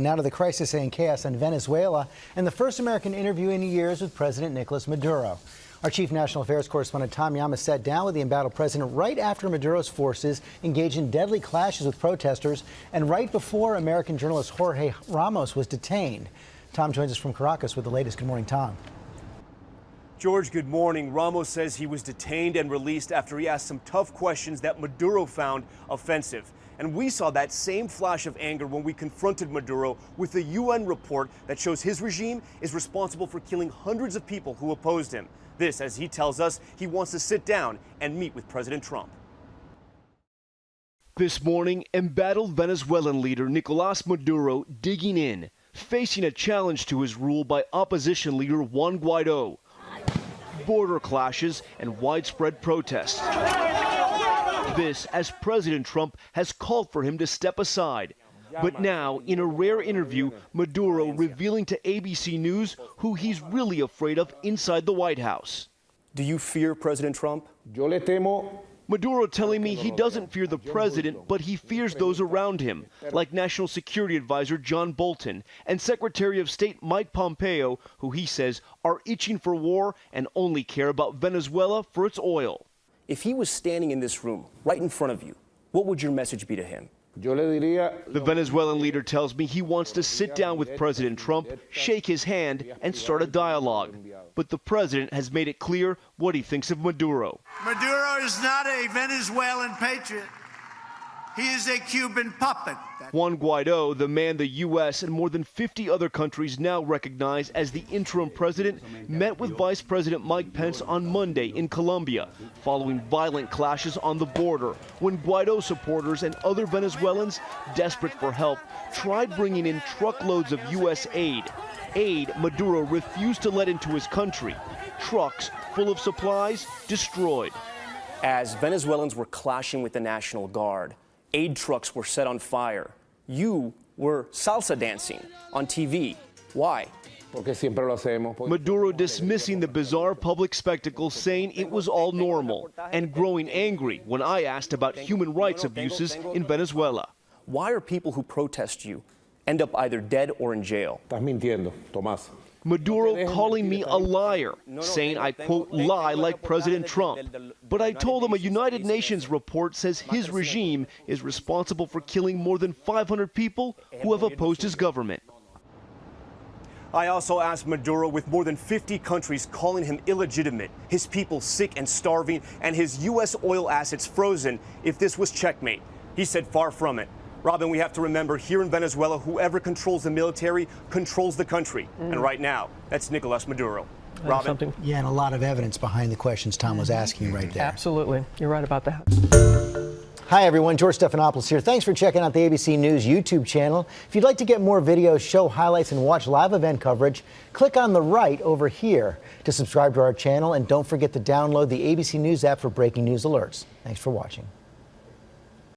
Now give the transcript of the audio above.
Now to the crisis and chaos in Venezuela and the first American interview in years with President Nicolas Maduro. Our chief national affairs correspondent Tom Llamas sat down with the embattled president right after Maduro's forces engaged in deadly clashes with protesters and right before American journalist Jorge Ramos was detained. Tom joins us from Caracas with the latest. Good morning, Tom. George, good morning. Ramos says he was detained and released after he asked some tough questions that Maduro found offensive. And we saw that same flash of anger when we confronted Maduro with a UN report that shows his regime is responsible for killing hundreds of people who opposed him. This, as he tells us, he wants to sit down and meet with President Trump. This morning, embattled Venezuelan leader Nicolas Maduro digging in, facing a challenge to his rule by opposition leader Juan Guaido. Border clashes and widespread protests. This as President Trump has called for him to step aside. But now, in a rare interview, Maduro revealing to ABC News who he's really afraid of inside the White House. Do you fear President Trump? Maduro telling me he doesn't fear the president, but he fears those around him, like National Security Advisor John Bolton and Secretary of State Mike Pompeo, who he says are itching for war and only care about Venezuela for its oil. If he was standing in this room, right in front of you, what would your message be to him? The Venezuelan leader tells me he wants to sit down with President Trump, shake his hand, and start a dialogue. But the president has made it clear what he thinks of Maduro. Maduro is not a Venezuelan patriot. He is a Cuban puppet. Juan Guaido, the man the U.S. and more than 50 other countries now recognize as the interim president, met with Vice President Mike Pence on Monday in Colombia, following violent clashes on the border when Guaido supporters and other Venezuelans, desperate for help, tried bringing in truckloads of U.S. aid. Aid Maduro refused to let into his country. Trucks full of supplies destroyed. As Venezuelans were clashing with the National Guard, aid trucks were set on fire. You were salsa dancing on TV. Why? Maduro dismissing the bizarre public spectacle, saying it was all normal, and growing angry when I asked about human rights abuses in Venezuela. Why are people who protest you end up either dead or in jail? Maduro calling me a liar, saying I, quote, lie like President Trump. But I told him a United Nations report says his regime is responsible for killing more than 500 people who have opposed his government. I also asked Maduro, with more than 50 countries calling him illegitimate, his people sick and starving, and his U.S. oil assets frozen, if this was checkmate. He said far from it. Robin, we have to remember, here in Venezuela, whoever controls the military controls the country. And right now, that's Nicolas Maduro. Robin? Yeah, and a lot of evidence behind the questions Tom was asking right there. Absolutely. You're right about that. Hi, everyone. George Stephanopoulos here. Thanks for checking out the ABC News YouTube channel. If you'd like to get more videos, show highlights, and watch live event coverage, click on the right over here to subscribe to our channel. And don't forget to download the ABC News app for breaking news alerts. Thanks for watching.